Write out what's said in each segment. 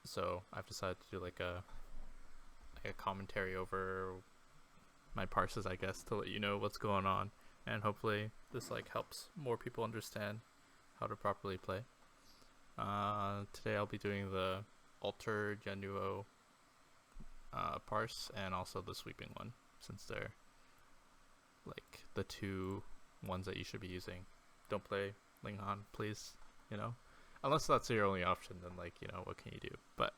so I've decided to do like a commentary over my parses, I guess, to let you know what's going on, and hopefully this like helps more people understand how to properly play. Today I'll be doing the alter Yanuo parse and also the sweeping one, since they're like the two ones that you should be using. Don't play Linghan, please. Unless that's your only option, then like what can you do? But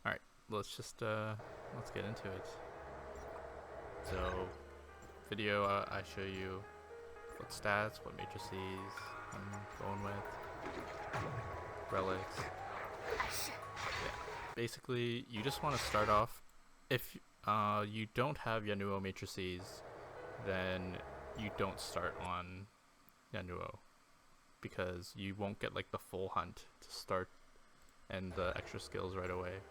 all right, let's just let's get into it. So video, I show you what stats, what matrices I'm going with, relics. Yeah, basically you just want to start off. If you don't have Yanuo matrices, then you don't start on Yanuo, because you won't get like the full hunt to start and the extra skills right away.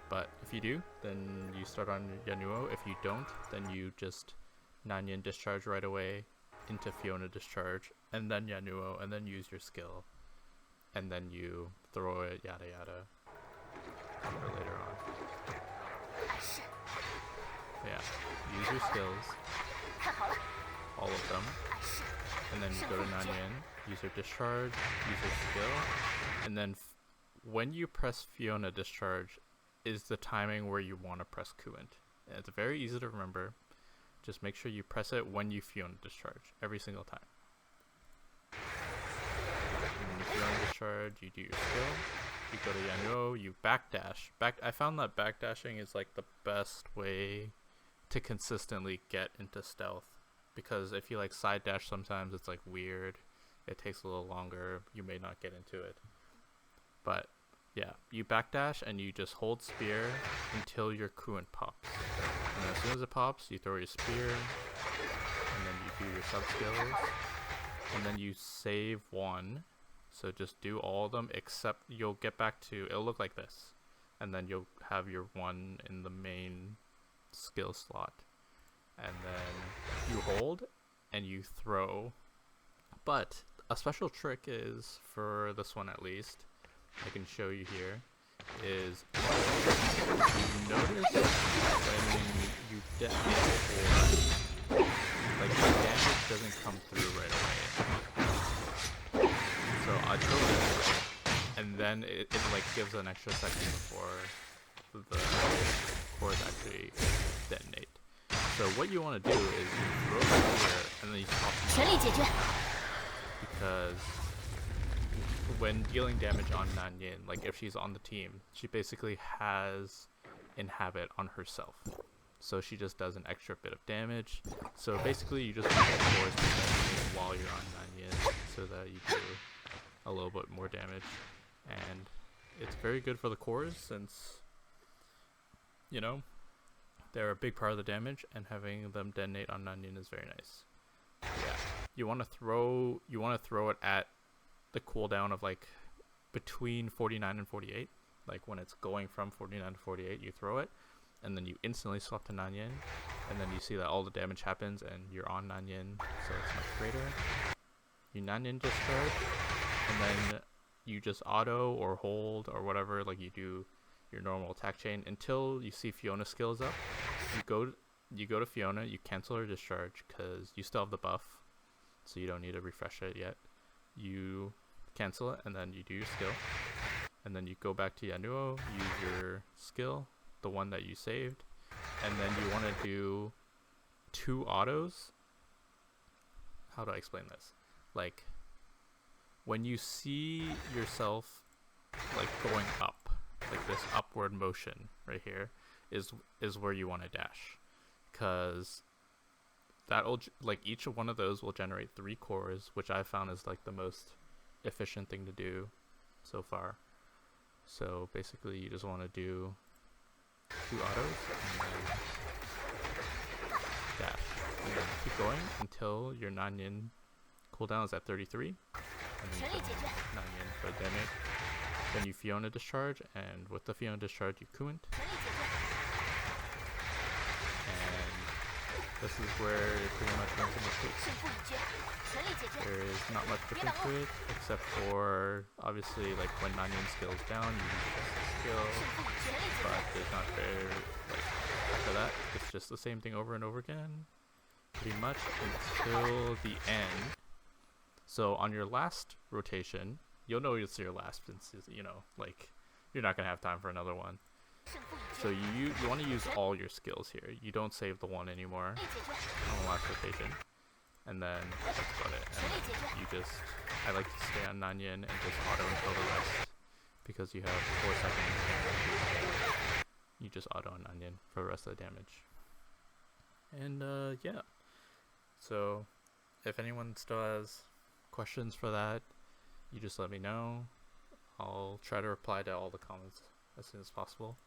But if you do, then you start on Yanuo. If you don't, then you just Nanyan discharge right away into Fiona discharge, and then Yanuo, and then use your skill, and then you throw it, yada yada, for later on. Yeah, use your skills, all of them, and then you go to Nanyan, use your discharge, use your skill, and then when you press Fiona discharge is the timing where you want to press Kuent. And it's very easy to remember. Just make sure you press it when you Fiona discharge, every single time. And when you Fiona discharge, you do your skill, you go to Yanuo, you backdash. I found that backdashing is like the best way to consistently get into stealth, because if you like side dash sometimes it's like weird, it takes a little longer, you may not get into it. But yeah, you backdash and you just hold spear until your Kuent pops, and as soon as it pops you throw your spear, and then you do your sub skills, and then you save one. So just do all of them, except you'll get back to, it'll look like this, and then you'll have your one in the main skill slot, and then you hold and you throw. But a special trick is, for this one at least, I can show you here, is you notice when you detonate, like the damage doesn't come through right away. So I throw this, and then it like gives an extra second before the cores actually detonate. So what you want to do is you throw it here and then you stop, because when dealing damage on Nanyan, like if she's on the team, she basically has inhabit on herself, so she just does an extra bit of damage. So basically you just want to force the while you're on Nanyan, so that you do a little bit more damage. And it's very good for the cores, since they're a big part of the damage, and having them detonate on Nanyan is very nice. Yeah, you want to throw it at the cooldown of like between 49 and 48. Like when it's going from 49 to 48, you throw it, and then you instantly swap to Nanyan, and then you see that all the damage happens and you're on Nanyan, so it's much greater. You Nanyan discharge, and then you just auto or hold or whatever, like you do your normal attack chain until you see Fiona skills up. You go to Fiona, you cancel her discharge because you still have the buff, so you don't need to refresh it yet. You cancel it, and then you do your skill, and then you go back to Yanuo, use your skill, the one that you saved, and then you want to do 2 autos. How do I explain this? Like when you see yourself like going up, like this upward motion right here is where you want to dash, because that'll like each one of those will generate 3 cores, which I found is like the most efficient thing to do so far. So basically you just want to do 2 autos and then dash, and then keep going until your Nanyan cooldown is at 33, and then you go Nanyan for damage. Then you Fiona discharge, and with the Fiona discharge you Kuent. This is where it pretty much runs into mistakes. There is not much difference to it, except for obviously like when Nanyan skills down, you use the skill, skill, but there's not very, like, after that, it's just the same thing over and over again, pretty much, until the end. So on your last rotation, you'll know it's your last, since, you know, like, you're not gonna have time for another one. So you want to use all your skills here. You don't save the one anymore on the last rotation. And then that's about it. And you just, I like to stay on Nanyan and just auto until the rest, because you have 4 seconds. You just auto on Nanyan for the rest of the damage. And yeah. So if anyone still has questions for that, you just let me know. I'll try to reply to all the comments as soon as possible.